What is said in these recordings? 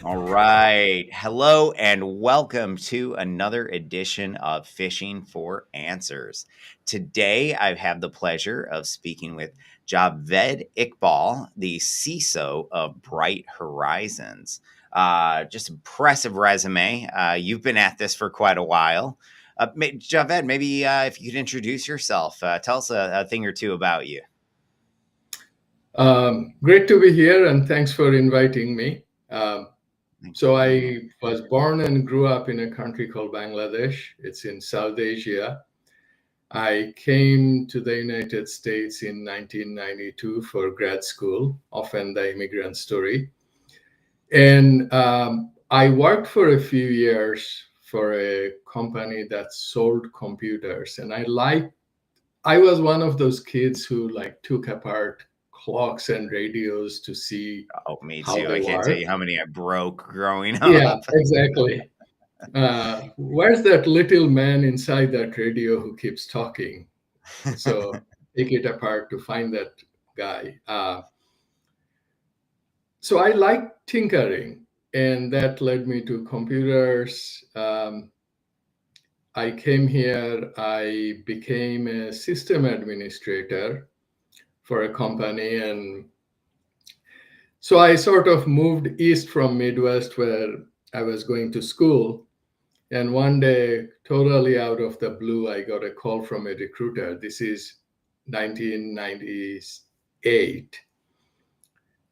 All right. Hello and welcome to another edition of Phishing for Answers. Today, I have the pleasure of speaking with Javed Ikbal, the CISO of Bright Horizons. Just impressive resume. You've been at this for quite a while. Javed, maybe if you could introduce yourself, tell us a thing or two about you. Great to be here, and thanks for inviting me. So I was born and grew up in a country called Bangladesh. It's in South Asia. I came to the United States in 1992 for grad school, often the immigrant story. And I worked for a few years for a company that sold computers. And I was one of those kids who took apart clocks and radios to see me how too. they I can't work. tell you how many I broke growing up. Yeah, exactly. Where's that little man inside that radio who keeps talking? So take it apart to find that guy. So I like tinkering, and that led me to computers. I came here, I became a system administrator for a company, and so I sort of moved east from Midwest where I was going to school. And one day, totally out of the blue, I got a call from a recruiter. This is 1998,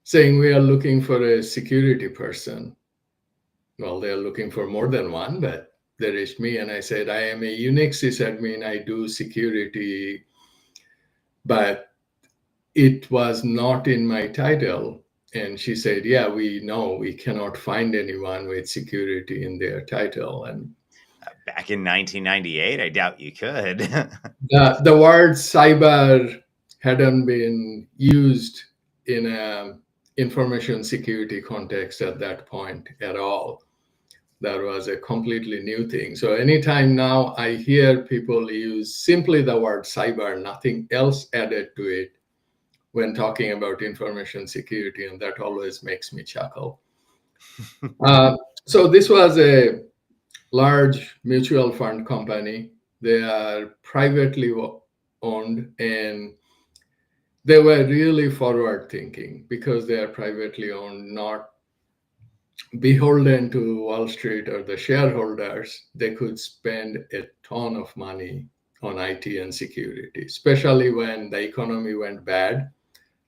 saying we are looking for a security person. Well, they're looking for more than one, but they reached me and I said, I am a Unix sysadmin. I do security, but it was not in my title. And she said, yeah, we know we cannot find anyone with security in their title. And back in 1998, I doubt you could. the word cyber hadn't been used in a information security context at that point at all. That was a completely new thing. So anytime now I hear people use simply the word cyber, nothing else added to it when talking about information security, and that always makes me chuckle. So this was a large mutual fund company. They are privately owned, and they were really forward thinking because they are privately owned, not beholden to Wall Street or the shareholders. They could spend a ton of money on IT and security, especially when the economy went bad.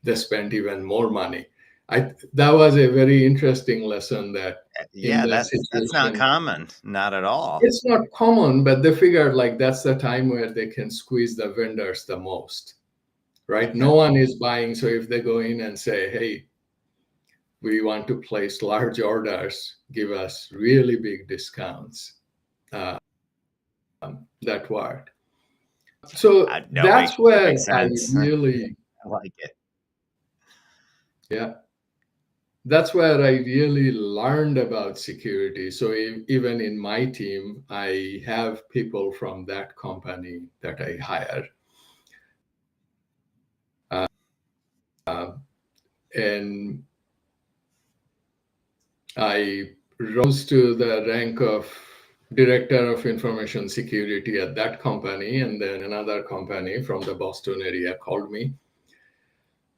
They spent even more money. That was a very interesting lesson that yeah, that's not common, not at all. It's not common, but they figured that's the time where they can squeeze the vendors the most, right? No one is buying. So if they go in and say, hey, we want to place large orders, give us really big discounts, that worked. So that's where I really like it. Yeah. That's where I really learned about security. So even in my team, I have people from that company that I hire. And I rose to the rank of director of information security at that company. And then another company from the Boston area called me.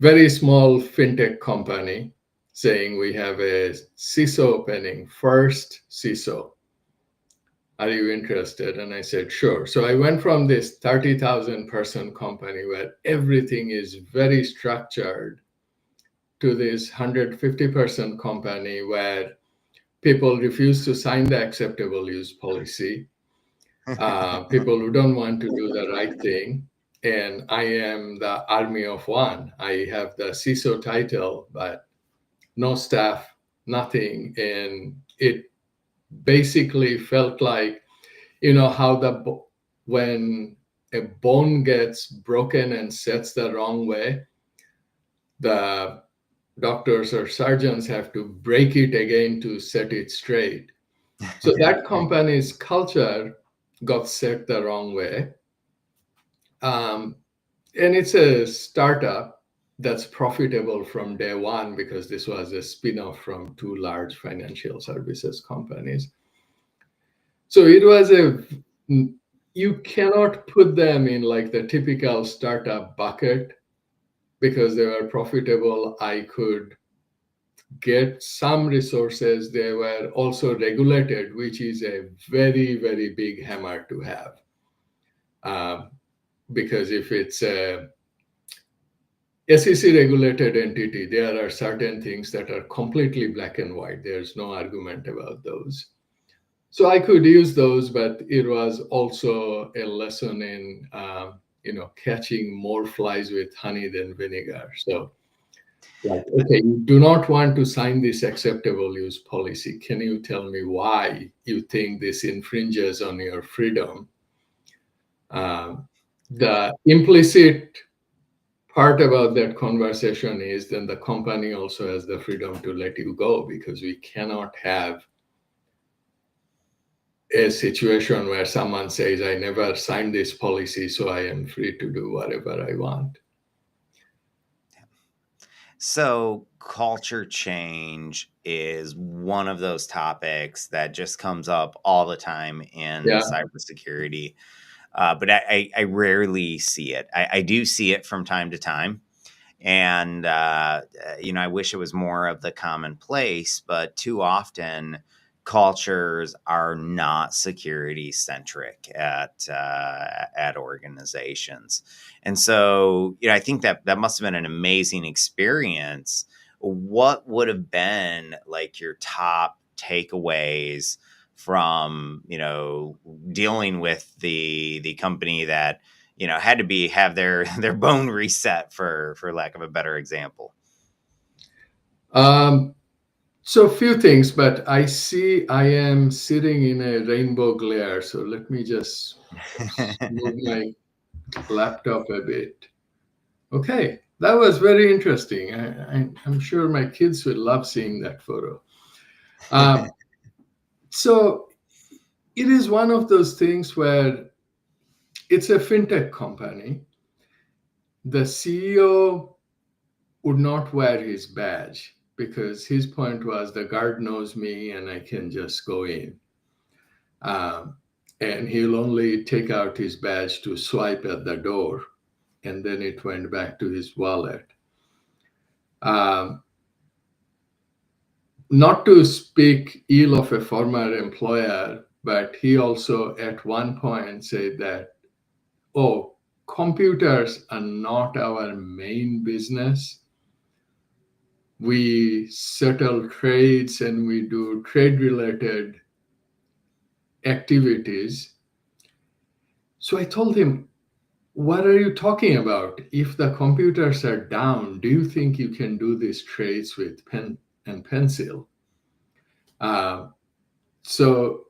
Very small fintech company, saying we have a CISO opening, first CISO. Are you interested? And I said, sure. So I went from this 30,000 person company where everything is very structured to this 150 person company where people refuse to sign the acceptable use policy, people who don't want to do the right thing. And I am the army of one. I have the CISO title, but no staff, nothing. And it basically felt like, how when a bone gets broken and sets the wrong way, the doctors or surgeons have to break it again to set it straight. So that company's culture got set the wrong way. And it's a startup that's profitable from day one because this was a spin-off from two large financial services companies. So it was you cannot put them in like the typical startup bucket because they were profitable. I could get some resources. They were also regulated, which is a very, very big hammer to have. Because if it's a SEC regulated entity, there are certain things that are completely black and white. There's no argument about those. So I could use those, but it was also a lesson in catching more flies with honey than vinegar. So like, okay, you do not want to sign this acceptable use policy. Can you tell me why you think this infringes on your freedom? The implicit part about that conversation is then the company also has the freedom to let you go, because we cannot have a situation where someone says, I never signed this policy, so I am free to do whatever I want. So, culture change is one of those topics that just comes up all the time in cybersecurity. But I rarely see it. I do see it from time to time. And, I wish it was more of the commonplace, but too often cultures are not security centric at organizations. And so, I think that must have been an amazing experience. What would have been like your top takeaways from, dealing with the company that had to have their bone reset, for lack of a better example? So a few things, but I see I am sitting in a rainbow glare. So let me just move my laptop a bit. Okay, that was very interesting. I'm sure my kids will love seeing that photo. So it is one of those things where it's a fintech company. The CEO would not wear his badge because his point was the guard knows me and I can just go in. And he'll only take out his badge to swipe at the door, and then it went back to his wallet. Not to speak ill of a former employer, but he also at one point said that, oh, computers are not our main business. We settle trades and we do trade related activities. So I told him, what are you talking about? If the computers are down, do you think you can do these trades with pen and pencil? So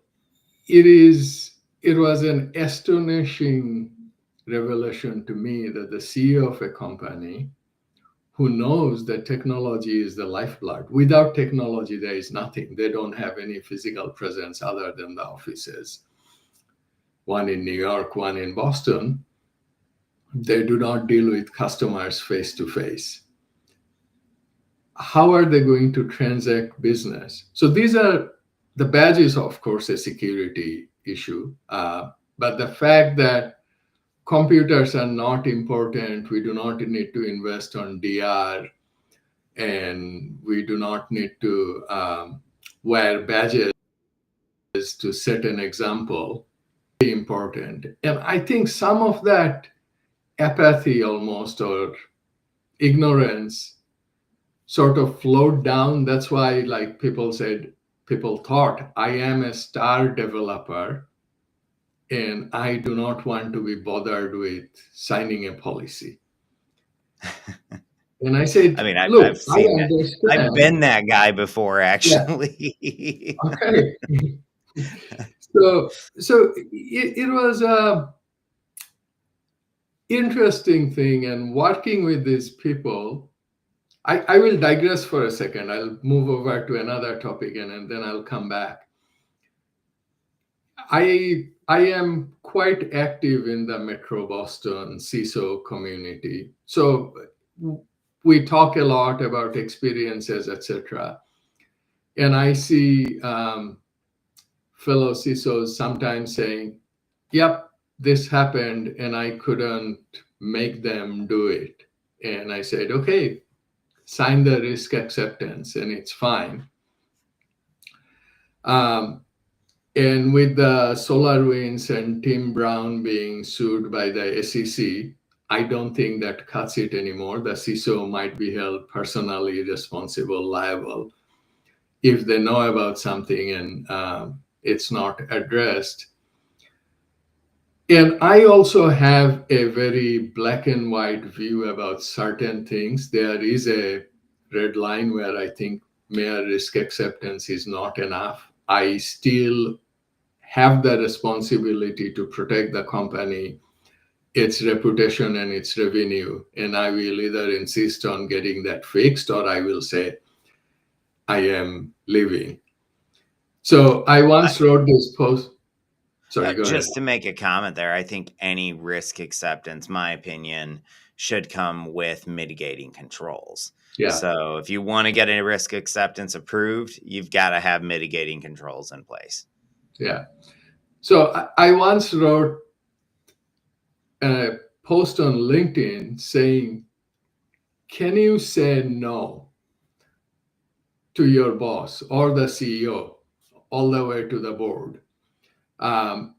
it was an astonishing revelation to me that the CEO of a company who knows that technology is the lifeblood. Without technology, there is nothing. They don't have any physical presence other than the offices. One in New York, one in Boston. They do not deal with customers face to face. How are they going to transact business? So these are the badges, of course, a security issue. But the fact that computers are not important, we do not need to invest on DR, and we do not need to wear badges to set an example, very important. And I think some of that apathy almost, or ignorance, sort of flowed down. That's why like people thought I am a star developer and I do not want to be bothered with signing a policy. And I said, I mean, look, I've seen that. I've been that guy before, actually. Yeah. Okay. So it was a interesting thing, and working with these people. I will digress for a second. I'll move over to another topic and then I'll come back. I am quite active in the Metro Boston CISO community. So we talk a lot about experiences, etc. And I see fellow CISOs sometimes saying, "Yep, this happened, and I couldn't make them do it." And I said, "Okay, sign the risk acceptance, and it's fine." Um, And with the SolarWinds and Tim Brown being sued by the SEC, I don't think that cuts it anymore. The CISO might be held personally responsible, liable, if they know about something and it's not addressed. And I also have a very black and white view about certain things. There is a red line where I think mere risk acceptance is not enough. I still have the responsibility to protect the company, its reputation, and its revenue. And I will either insist on getting that fixed or I will say, I am leaving. So I I, once wrote this post. Sorry, go ahead. just to make a comment there, I think any risk acceptance, my opinion, should come with mitigating controls. Yeah, So if you want to get a risk acceptance approved, you've got to have mitigating controls in place. yeah. So I once wrote a post on LinkedIn saying, can you say no to your boss or the CEO all the way to the board? Um,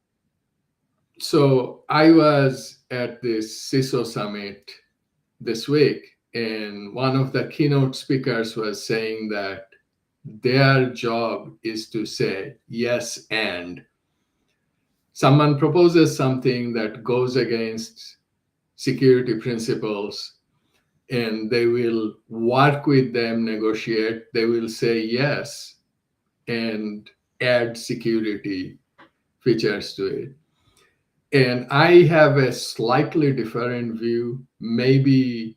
So I was at this CISO summit this week, and one of the keynote speakers was saying that their job is to say yes and someone proposes something that goes against security principles, and they will work with them, negotiate, they will say yes and add security features to it. And I have a slightly different view. Maybe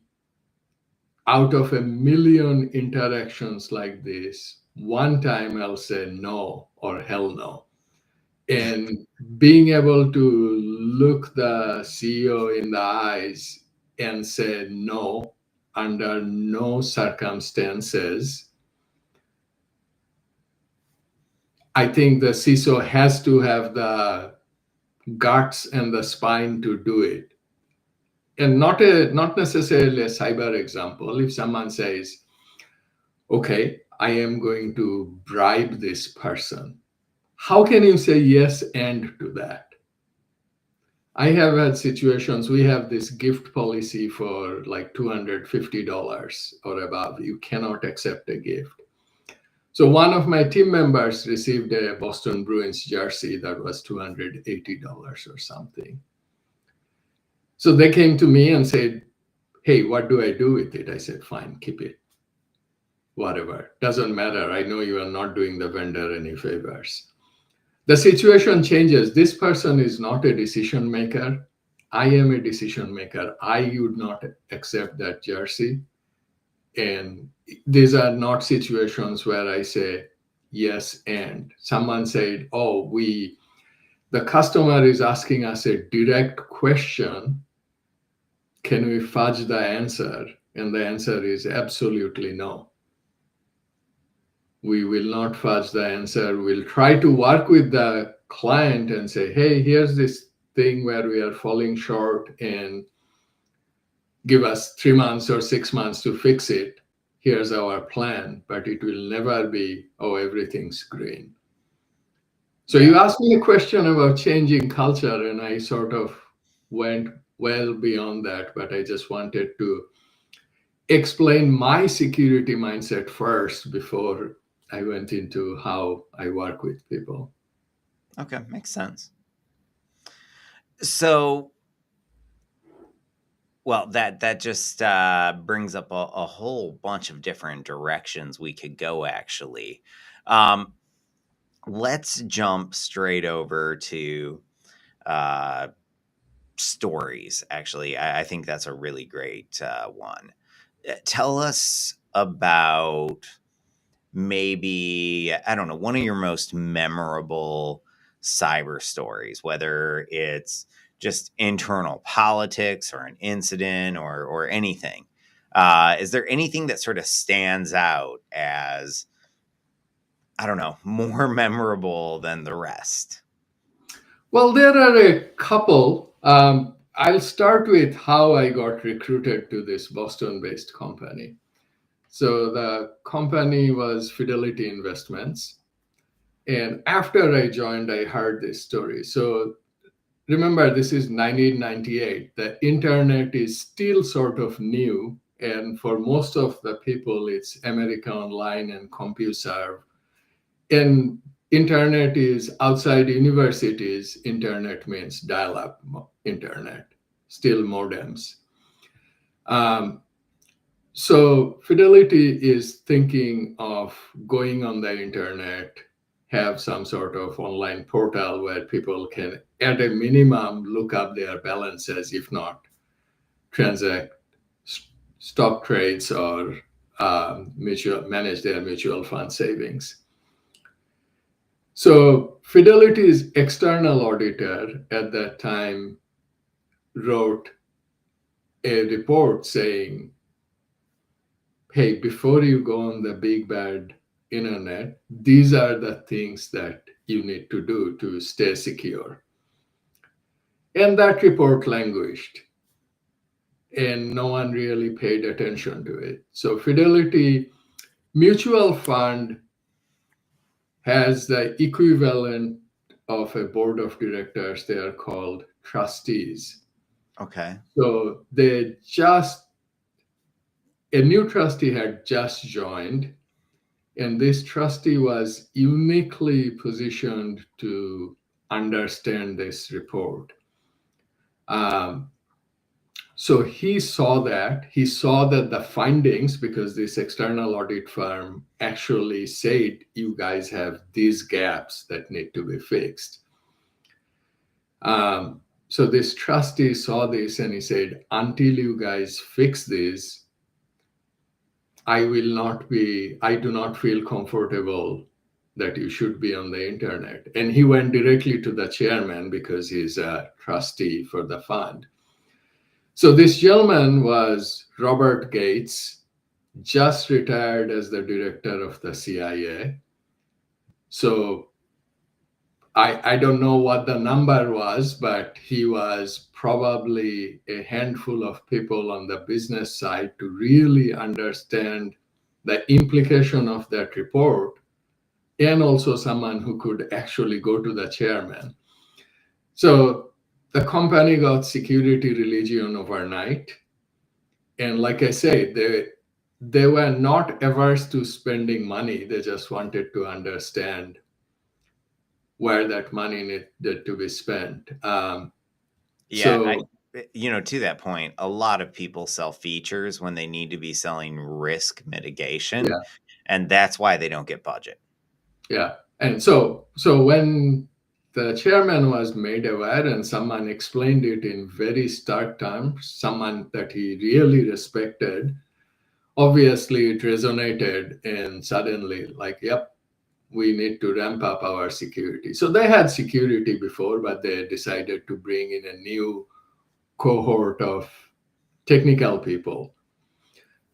out of a million interactions like this, one time I'll say no or hell no. And being able to look the CEO in the eyes and say no under no circumstances, I think the CISO has to have the guts and the spine to do it. And not necessarily a cyber example. If someone says, okay, I am going to bribe this person, how can you say yes and to that? I have had situations, we have this gift policy for like $250 or above. You cannot accept a gift. So one of my team members received a Boston Bruins jersey that was $280 or something. So they came to me and said, hey, what do I do with it? I said, fine, keep it. Whatever. Doesn't matter. I know you are not doing the vendor any favors. The situation changes. This person is not a decision maker. I am a decision maker. I would not accept that jersey. And these are not situations where I say yes and someone said, oh, the customer is asking us a direct question. Can we fudge the answer? And the answer is absolutely no. We will not fudge the answer. We'll try to work with the client and say, hey, here's this thing where we are falling short and give us 3 months or 6 months to fix it. Here's our plan, but it will never be, oh, everything's green. So you asked me a question about changing culture, and I sort of went well beyond that, but I just wanted to explain my security mindset first before I went into how I work with people. Okay, makes sense. So, well, that just brings up a whole bunch of different directions we could go. Actually, um, let's jump straight over to uh, stories. Actually, I think that's a really great one. Tell us about maybe, I don't know, one of your most memorable cyber stories, whether it's just internal politics or an incident or anything. Is there anything that sort of stands out as, I don't know, more memorable than the rest? Well, there are a couple. I'll start with how I got recruited to this Boston-based company. So the company was Fidelity Investments. And after I joined, I heard this story. So remember, this is 1998. The internet is still sort of new. And for most of the people, it's America Online and CompuServe. And internet is outside universities. Internet means dial-up internet, still modems. So Fidelity is thinking of going on the internet, have some sort of online portal where people can, at a minimum, look up their balances, if not transact stock trades or manage their mutual fund savings. So Fidelity's external auditor at that time wrote a report saying, hey, before you go on the big bad internet, these are the things that you need to do to stay secure. And that report languished, and no one really paid attention to it. So Fidelity Mutual Fund has the equivalent of a board of directors. They are called trustees. Okay. So a new trustee had just joined, and this trustee was uniquely positioned to understand this report. So he saw that the findings, because this external audit firm actually said, you guys have these gaps that need to be fixed. So this trustee saw this and he said, until you guys fix this, I do not feel comfortable that you should be on the internet. And he went directly to the chairman because he's a trustee for the fund. So this gentleman was Robert Gates, just retired as the director of the CIA. So I don't know what the number was, but he was probably a handful of people on the business side to really understand the implication of that report, and also someone who could actually go to the chairman. So the company got security religion overnight. And like I said, they were not averse to spending money. They just wanted to understand where that money needed to be spent. To that point, a lot of people sell features when they need to be selling risk mitigation, Yeah. and that's why they don't get budget. Yeah. And so when the chairman was made aware and someone explained it in very stark terms, someone that he really respected, obviously it resonated, and suddenly, like, yep, we need to ramp up our security. So they had security before, but they decided to bring in a new cohort of technical people.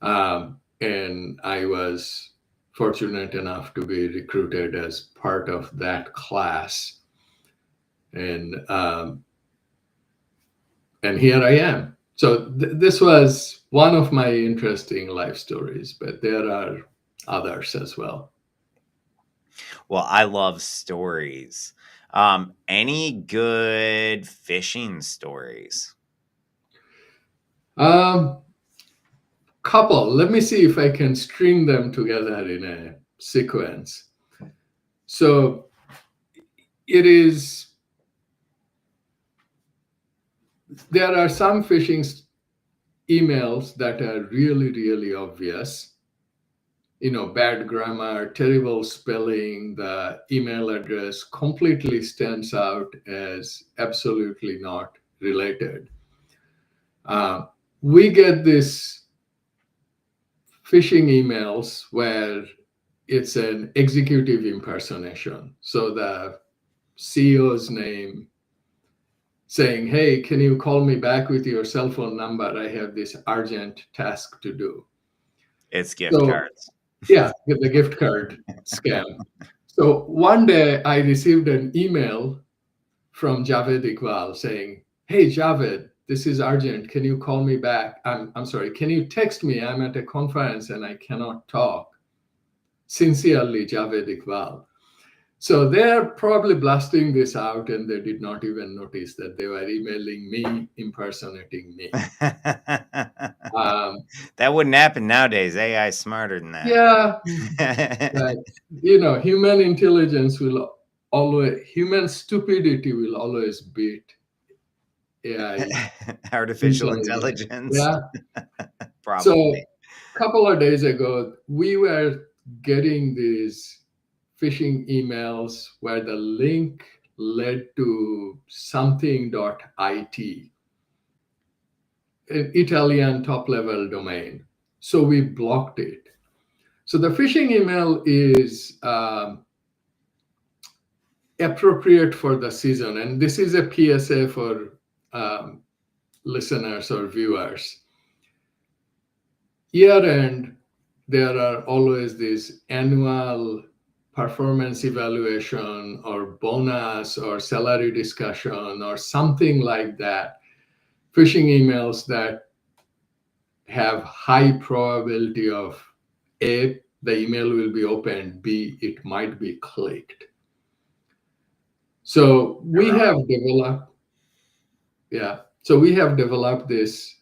And I was fortunate enough to be recruited as part of that class. And here I am. So this was one of my interesting life stories, but there are others as well. Well, I love stories. Any good phishing stories? Couple. Let me see if I can string them together in a sequence. So there are some phishing emails that are really, really obvious. Bad grammar, terrible spelling, the email address completely stands out as absolutely not related. We get this phishing emails where it's an executive impersonation. So the CEO's name, saying, hey, can you call me back with your cell phone number? I have this urgent task to do. It's gift So, cards. yeah, the gift card scam. So one day I received an email from Javed Ikbal saying, hey, Javed, this is urgent. Can you call me back? I'm sorry, can you text me? I'm at a conference and I cannot talk. Sincerely, Javed Ikbal. So they're probably blasting this out and they did not even notice that they were emailing me, impersonating me. That wouldn't happen nowadays. AI is smarter than that. Yeah, but human intelligence will always, human stupidity will always beat AI Artificial intelligence. intelligence. Yeah. So Probably. a couple of days ago, we were getting these phishing emails where the link led to something.it, an Italian top level domain. So we blocked it. So the phishing email is appropriate for the season. And this is a PSA for listeners or viewers. Year end, there are always these annual performance evaluation or bonus or salary discussion or something like that. Phishing emails that have high probability of A, the email will be opened, B, it might be clicked. So we have developed, this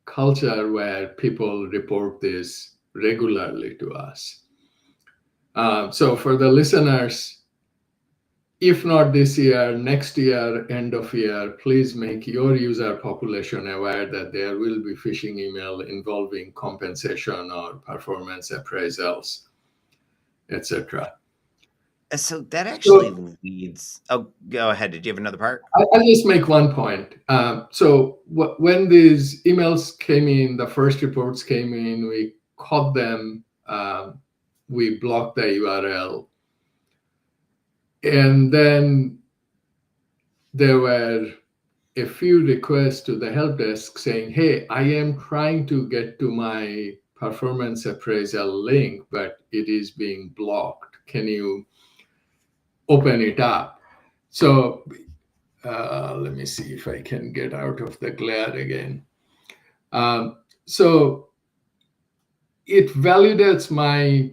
culture where people report this regularly to us. So for the listeners, if not this year, next year, end of year, please make your user population aware that there will be phishing email involving compensation or performance appraisals, etc. So that actually So leads. Oh, go ahead. Did you have another part? I'll just make one point. So when these emails came in, the first reports came in, we caught them, we blocked the URL. And then there were a few requests to the help desk saying, hey, I am trying to get to my performance appraisal link, but it is being blocked. Can you open it up? So let me see if I can get out of the glare again. So it validates my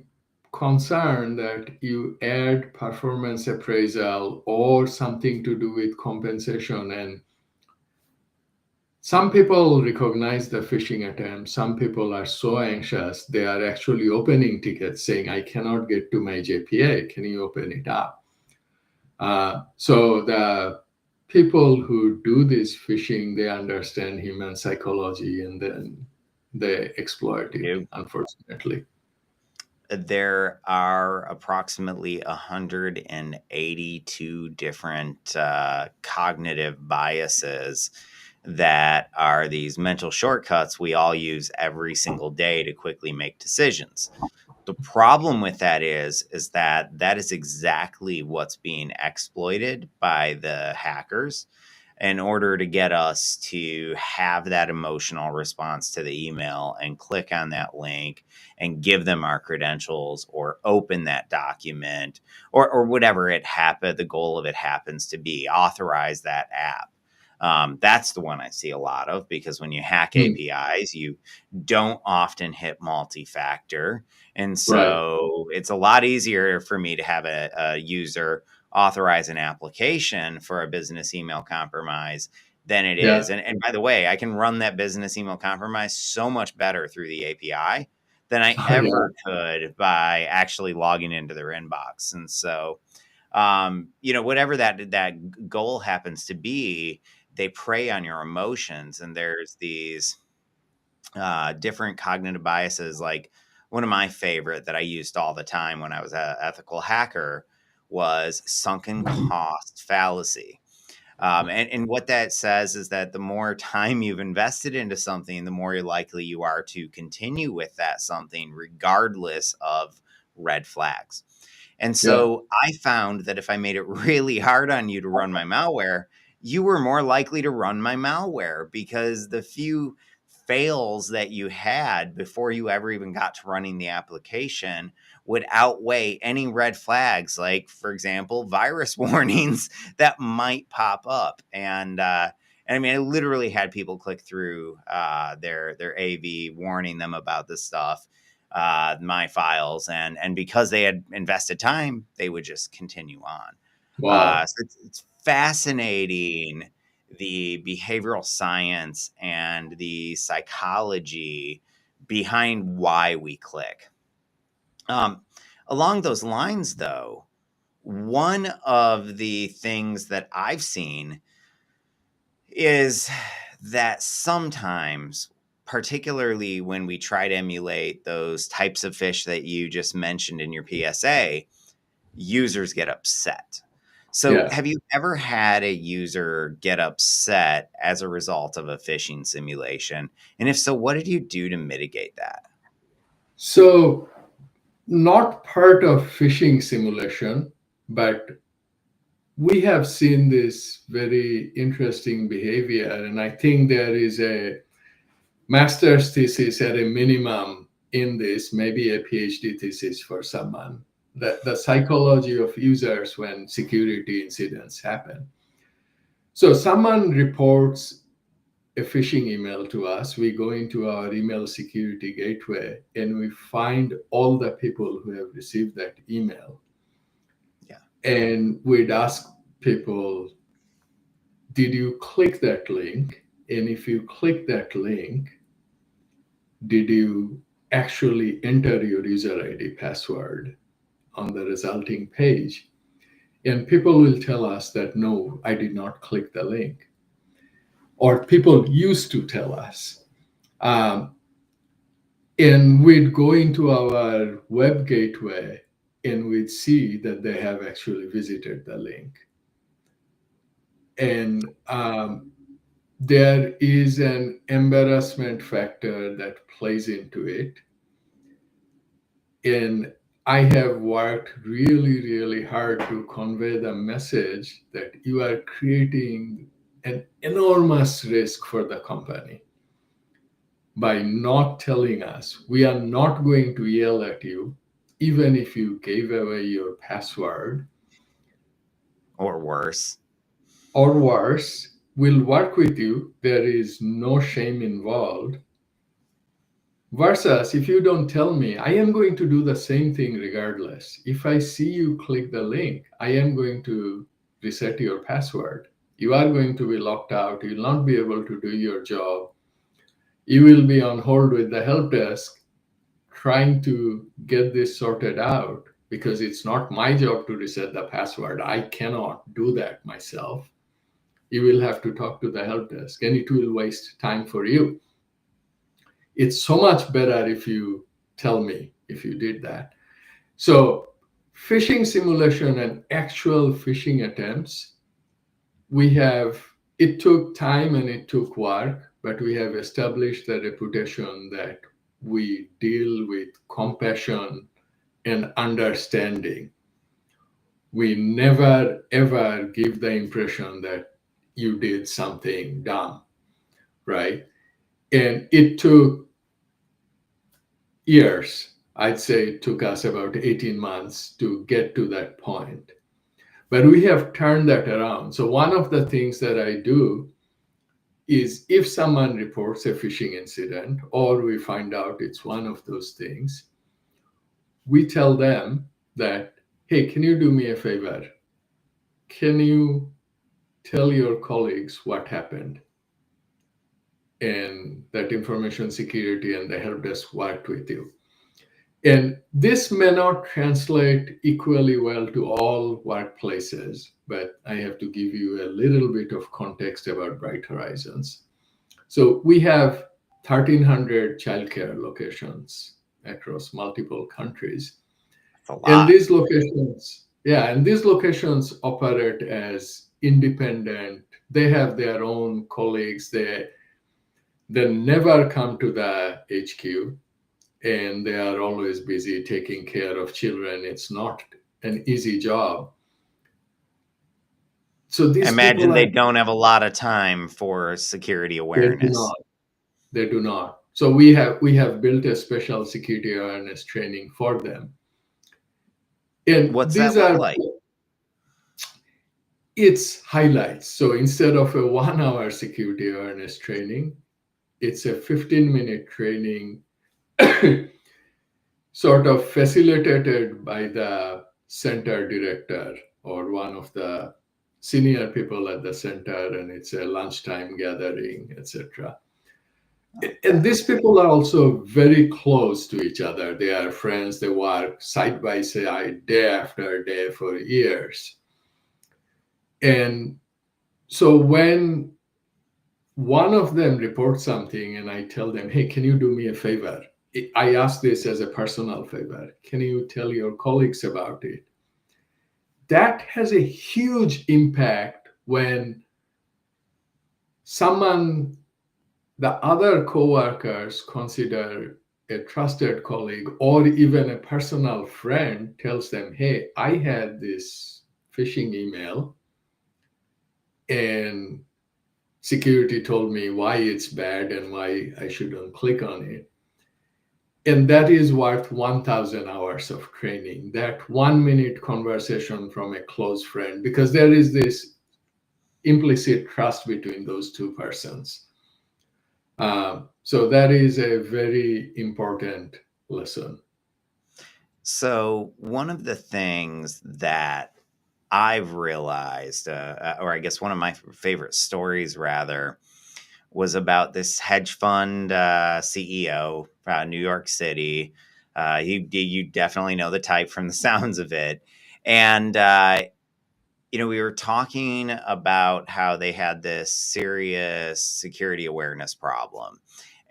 concern that you add performance appraisal or something to do with compensation, and some people recognize the phishing attempt. Some people are so anxious they are actually opening tickets saying, I cannot get to my JPA, can you open it up? So the people who do this phishing, they understand human psychology and then they exploit it, unfortunately. There are approximately 182 different cognitive biases that are these mental shortcuts we all use every single day to quickly make decisions. The problem with that is that that is exactly what's being exploited by the hackers in order to get us to have that emotional response to the email and click on that link and give them our credentials or open that document or whatever the goal of it happens to be, authorize that app. That's the one I see a lot of, because when you hack APIs, you don't often hit multi-factor. And Right. so it's a lot easier for me to have a user authorize an application for a business email compromise than it Yeah. is. And by the way, I can run that business email compromise so much better through the API than I Oh, yeah. ever could by actually logging into their inbox. And so, whatever that goal happens to be, they prey on your emotions. And there's these different cognitive biases. Like one of my favorite that I used all the time when I was an ethical hacker was sunken cost fallacy. And what that says is that the more time you've invested into something, the more likely you are to continue with that something, regardless of red flags. And Yeah. so I found that if I made it really hard on you to run my malware, you were more likely to run my malware because the few fails that you had before you ever even got to running the application would outweigh any red flags, like, for example, virus warnings that might pop up. And I mean, I literally had people click through their AV warning them about this stuff, my files, and because they had invested time, they would just continue on. Wow. So it's fascinating, the behavioral science and the psychology behind why we click. Um, Along those lines, though, one of the things that I've seen is that sometimes, particularly when we try to emulate those types of fish that you just mentioned in your PSA, users get upset. So, Yeah. have you ever had a user get upset as a result of a phishing simulation? And if so, what did you do to mitigate that? So, not part of phishing simulation, but we have seen this very interesting behavior. And I think there is a master's thesis at a minimum in this, maybe a PhD thesis for someone, that the psychology of users when security incidents happen. So someone reports a phishing email to us. We go into our email security gateway and we find all the people who have received that email. Yeah. And we'd ask people, did you click that link? And if you click that link, did you actually enter your user ID password on the resulting page? And people will tell us that no, I did not click the link. Or people used to tell us. Um, and we'd go into our web gateway and we'd see that they have actually visited the link. And there is an embarrassment factor that plays into it. And I have worked really, really hard to convey the message that you are creating an enormous risk for the company by not telling us. We are not going to yell at you, even if you gave away your password, Or worse. or worse, we'll work with you. There is no shame involved. Versus, if you don't tell me, I am going to do the same thing regardless. If I see you click the link, I am going to reset your password. You are going to be locked out. You will not be able to do your job. You will be on hold with the help desk trying to get this sorted out because it's not my job to reset the password. I cannot do that myself. You will have to talk to the help desk and it will waste time for you. It's so much better if you tell me if you did that. So, phishing simulation and actual phishing attempts, it took time and it took work, but we have established the reputation that we deal with compassion and understanding. We never ever give the impression that you did something dumb, right? And it took years. I'd say it took us about 18 months to get to that point. But we have turned that around. So, one of the things that I do is if someone reports a phishing incident or we find out it's one of those things, we tell them that, hey, can you do me a favor? Can you tell your colleagues what happened? And that information security and the help desk worked with you. And this may not translate equally well to all workplaces, but I have to give you a little bit of context about Bright Horizons. So we have 1,300 childcare locations across multiple countries. That's a And lot. these locations, yeah, and these locations operate as independent. They have their own colleagues. They never come to the HQ and they are always busy taking care of children. It's not an easy job. So I these imagine people they are, don't have a lot of time for security they do awareness. not, they do not. So we have built a special security awareness training for them. And What's that these look are like? its highlights. So instead of a 1 hour security awareness training, it's a 15-minute training sort of facilitated by the center director or one of the senior people at the center, and it's a lunchtime gathering, etc. Okay. And these people are also very close to each other. They are friends, they work side by side, day after day for years. And so when one of them reports something and I tell them, hey, can you do me a favor? I ask this as a personal favor. Can you tell your colleagues about it? That has a huge impact when someone, the other coworkers consider a trusted colleague or even a personal friend tells them, hey, I had this phishing email and security told me why it's bad and why I shouldn't click on it. And that is worth 1,000 hours of training, that 1 minute conversation from a close friend, because there is this implicit trust between those two persons. So that is a very important lesson. So, one of the things that I've realized, or I guess one of my favorite stories, rather, was about this hedge fund CEO, New York City. You definitely know the type from the sounds of it. And we were talking about how they had this serious security awareness problem,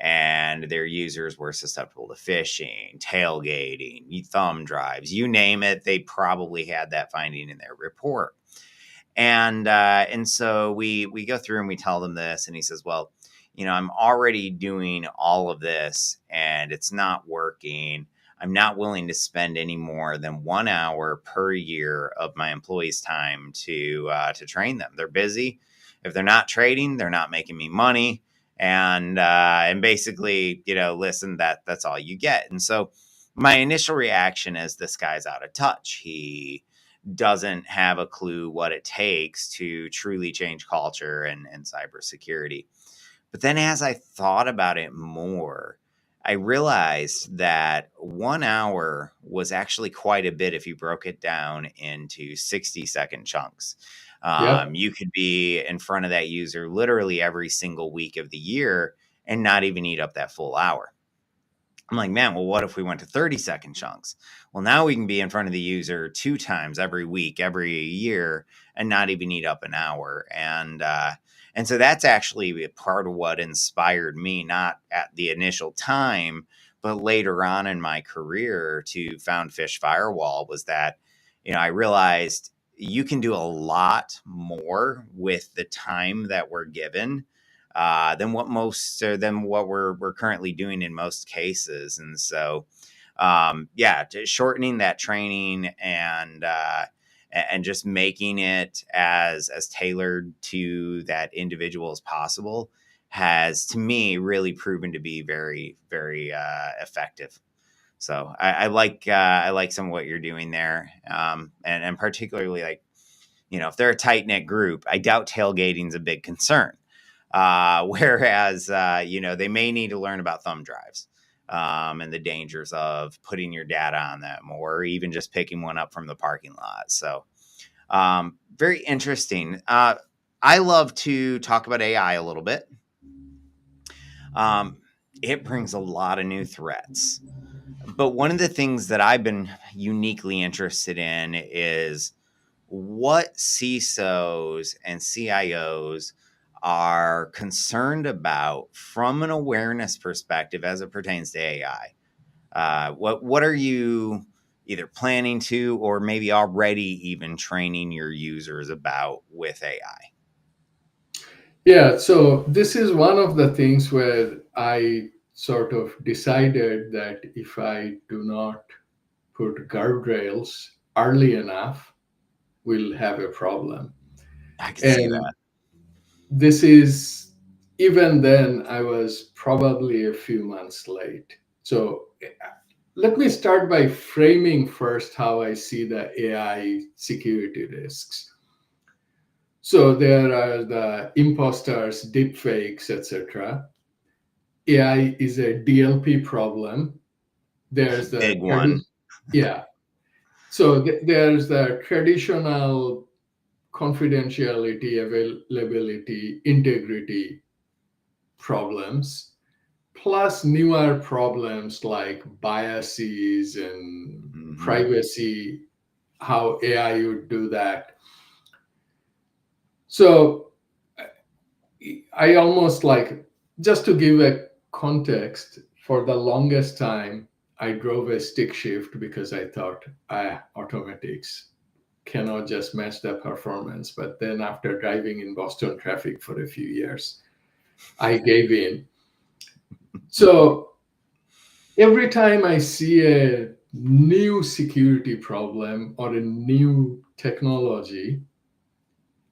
and their users were susceptible to phishing, tailgating, thumb drives, you name it. They probably had that finding in their report. And so we go through and we tell them this, and he says, well, I'm already doing all of this and it's not working. I'm not willing to spend any more than 1 hour per year of my employees' time to train them. They're busy. If they're not trading, they're not making me money. And basically, listen, that's all you get. And so my initial reaction is, this guy's out of touch. He doesn't have a clue what it takes to truly change culture and cybersecurity. But then as I thought about it more, I realized that 1 hour was actually quite a bit if you broke it down into 60-second chunks. Yep. You could be in front of that user literally every single week of the year and not even eat up that full hour. I'm like, man, well, what if we went to 30-second chunks? Well, now we can be in front of the user 2 times every week, every year, and not even eat up an hour. And so that's actually a part of what inspired me, not at the initial time, but later on in my career, to found Fish Firewall, was that, I realized you can do a lot more with the time that we're given than what we're currently doing in most cases. And so, shortening that training and just making it as tailored to that individual as possible has, to me, really proven to be very, very effective. So I like some of what you're doing there, and particularly, like, if they're a tight knit group, I doubt tailgating is a big concern. Whereas, they may need to learn about thumb drives, and the dangers of putting your data on them, or even just picking one up from the parking lot. So, very interesting. I love to talk about AI a little bit. Um, it brings a lot of new threats. But one of the things that I've been uniquely interested in is what CISOs and CIOs are concerned about from an awareness perspective as it pertains to AI. What are you either planning to, or maybe already even training your users about with AI? Yeah, so this is one of the things where I sort of decided that if I do not put guardrails early enough, we'll have a problem. I can see And that. this is, even then, I was probably a few months late. So let me start by framing first how I see the AI security risks. So there are the imposters, deepfakes, etc. AI is a DLP problem. There's the Big one. yeah. So there's the traditional confidentiality, availability, integrity problems, plus newer problems like biases and Hmm. privacy, how AI would do that. So I almost like, just to give a context, for the longest time, I drove a stick shift because I thought, automatics cannot just match the performance. But then after driving in Boston traffic for a few years, I gave in. So every time I see a new security problem or a new technology,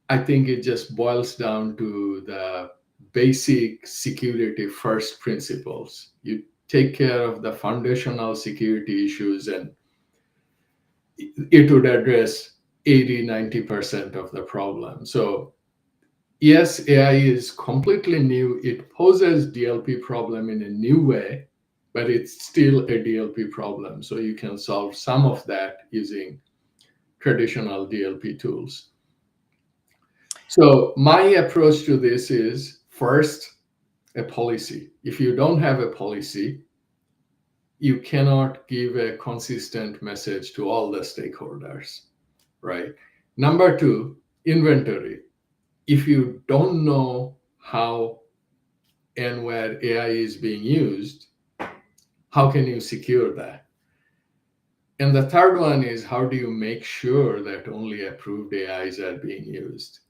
I think it just boils down to the basic security first principles. You take care of the foundational security issues, and it would address 80-90% of the problem. So yes, AI is completely new. It poses DLP problem in a new way, but it's still a DLP problem. So you can solve some of that using traditional DLP tools. So my approach to this is first a policy. If you don't have a policy, you cannot give a consistent message to all the stakeholders, right? Number two, inventory. If you don't know how and where AI is being used, how can you secure that? And the third one is, how do you make sure that only approved AIs are being used?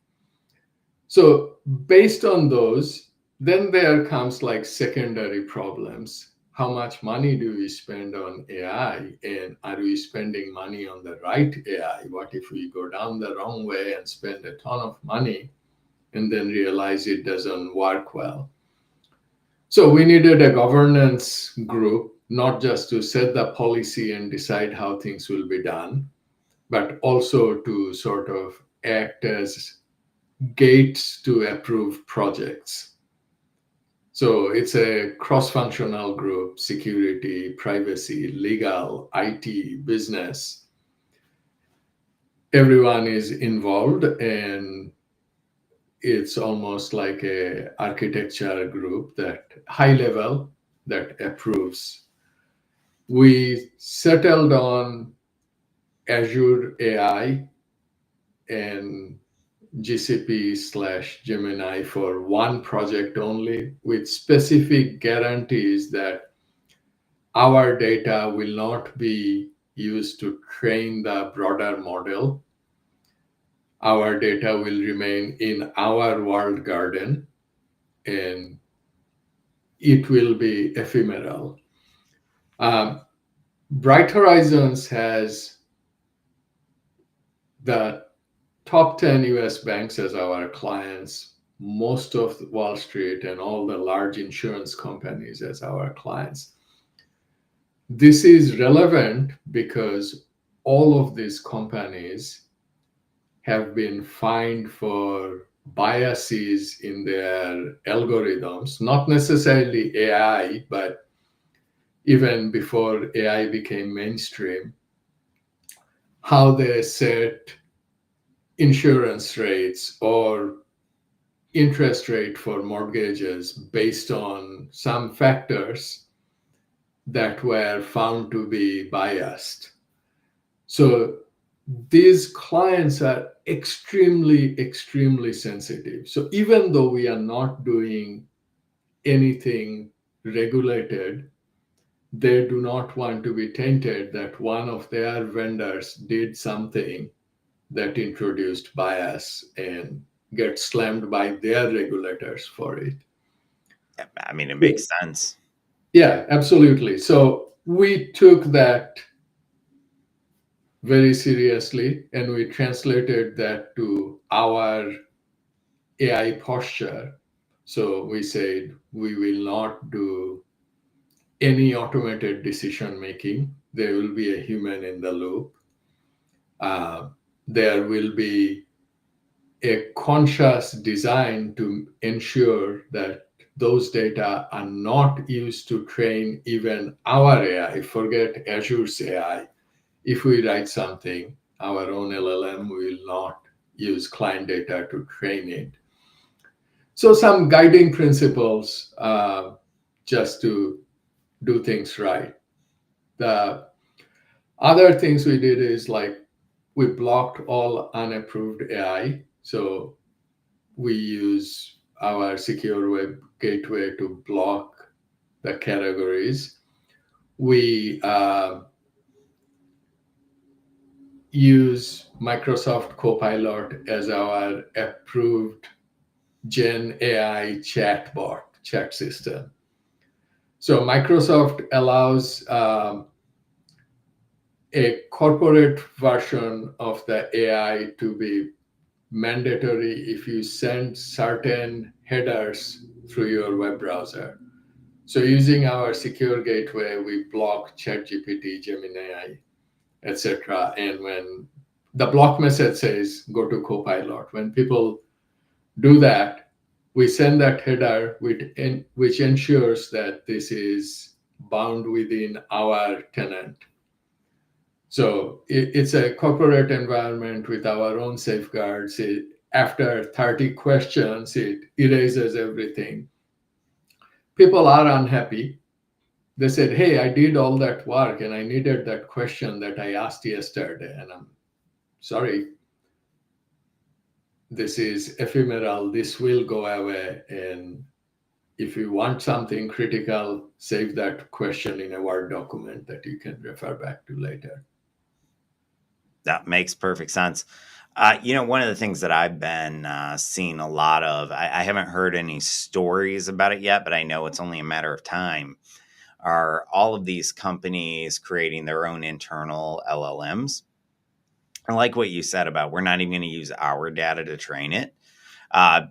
So based on those, then there comes like secondary problems. How much money do we spend on AI? And are we spending money on the right AI? What if we go down the wrong way and spend a ton of money and then realize it doesn't work well? So we needed a governance group, not just to set the policy and decide how things will be done, but also to sort of act as gates to approve projects. So it's a cross-functional group: security, privacy, legal, IT, business. Everyone is involved, and it's almost like a architecture group, that high level, that approves. We settled on Azure AI and GCP/Gemini for one project only, with specific guarantees that our data will not be used to train the broader model. Our data will remain in our walled garden, and it will be ephemeral. Um, Bright Horizons has the top 10 US banks as our clients, most of Wall Street and all the large insurance companies as our clients. This is relevant because all of these companies have been fined for biases in their algorithms, not necessarily AI, but even before AI became mainstream, how they set insurance rates or interest rate for mortgages based on some factors that were found to be biased. So these clients are extremely, extremely sensitive. So even though we are not doing anything regulated, they do not want to be tainted that one of their vendors did something that introduced bias and get slammed by their regulators for it. I mean, it makes sense. Yeah, absolutely. So we took that very seriously, and we translated that to our AI posture. So we said we will not do any automated decision making. There will be a human in the loop. Uh, there will be a conscious design to ensure that those data are not used to train even our AI. Forget Azure's AI. If we write something, our own LLM will not use client data to train it. So some guiding principles just to do things right. The other things we did is like we blocked all unapproved AI. So we use our secure web gateway to block the categories. We use Microsoft Copilot as our approved Gen AI chat system. So Microsoft allows a corporate version of the AI to be mandatory if you send certain headers through your web browser. So using our secure gateway, we block ChatGPT, Gemini, etc. And when the block message says go to Copilot, when people do that, we send that header which ensures that this is bound within our tenant. So it's a corporate environment with our own safeguards. After 30 questions, it erases everything. People are unhappy. They said, hey, I did all that work and I needed that question that I asked yesterday. And I'm sorry, this is ephemeral. This will go away. And if you want something critical, save that question in a Word document that you can refer back to later. That makes perfect sense. One of the things that I've been seeing a lot of, I haven't heard any stories about it yet, but I know it's only a matter of time, are all of these companies creating their own internal LLMs. I like what you said about we're not even going to use our data to train it,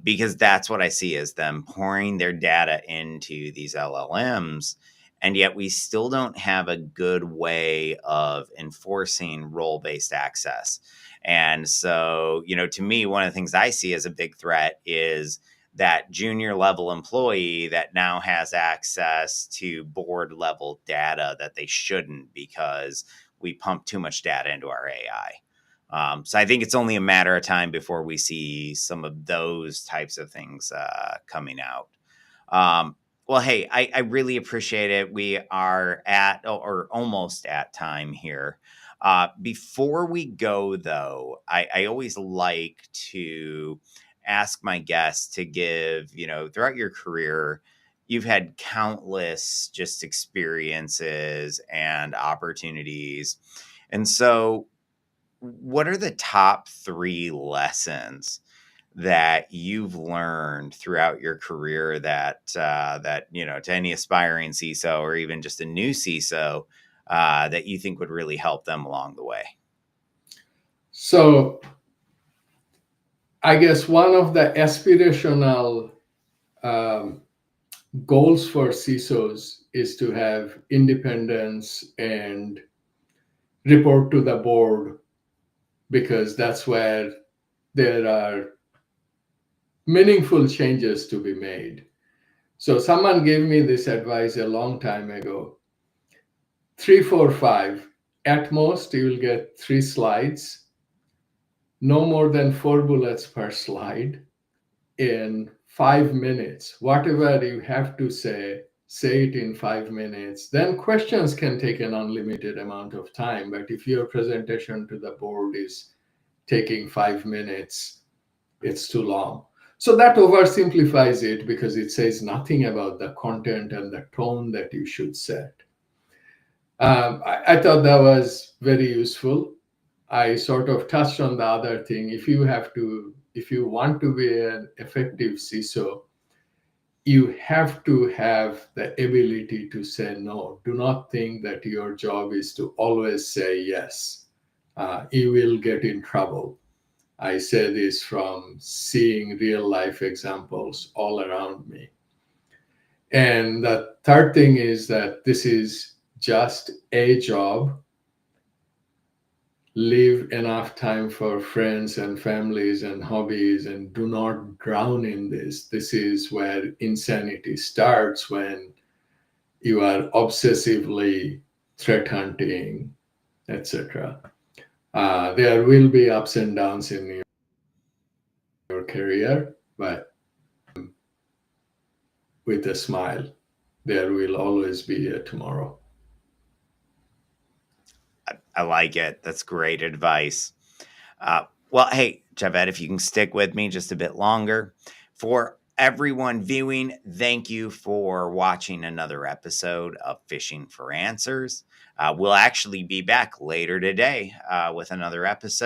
because that's what I see as them pouring their data into these LLMs. And yet we still don't have a good way of enforcing role based access. And so, to me, one of the things I see as a big threat is that junior level employee that now has access to board level data that they shouldn't because we pump too much data into our AI. So I think it's only a matter of time before we see some of those types of things coming out. Well, hey, I really appreciate it. We are at or almost at time here. Before we go, though, I always like to ask my guests to give, throughout your career, you've had countless just experiences and opportunities. And so, what are the top 3 lessons that you've learned throughout your career that to any aspiring CISO or even just a new CISO, that you think would really help them along the way? So I guess one of the aspirational um, goals for CISOs is to have independence and report to the board, because that's where there are meaningful changes to be made. So someone gave me this advice a long time ago. 3, 4, 5. At most, you will get 3 slides, no more than 4 bullets per slide, in 5 minutes. Whatever you have to say it in 5 minutes. Then questions can take an unlimited amount of time. But if your presentation to the board is taking 5 minutes, it's too long. So that oversimplifies it because it says nothing about the content and the tone that you should set. I thought that was very useful. I sort of touched on the other thing. If you want to be an effective CISO, you have to have the ability to say no. Do not think that your job is to always say yes. you will get in trouble. I say this from seeing real life examples all around me. And the third thing is that this is just a job. Leave enough time for friends and families and hobbies, and do not drown in this. This is where insanity starts, when you are obsessively threat hunting, etc. There will be ups and downs in your career, but with a smile, there will always be a tomorrow. I like it. That's great advice. Well, hey, Javed, if you can stick with me just a bit longer. For everyone viewing, thank you for watching another episode of Fishing for Answers. We'll actually be back later today with another episode.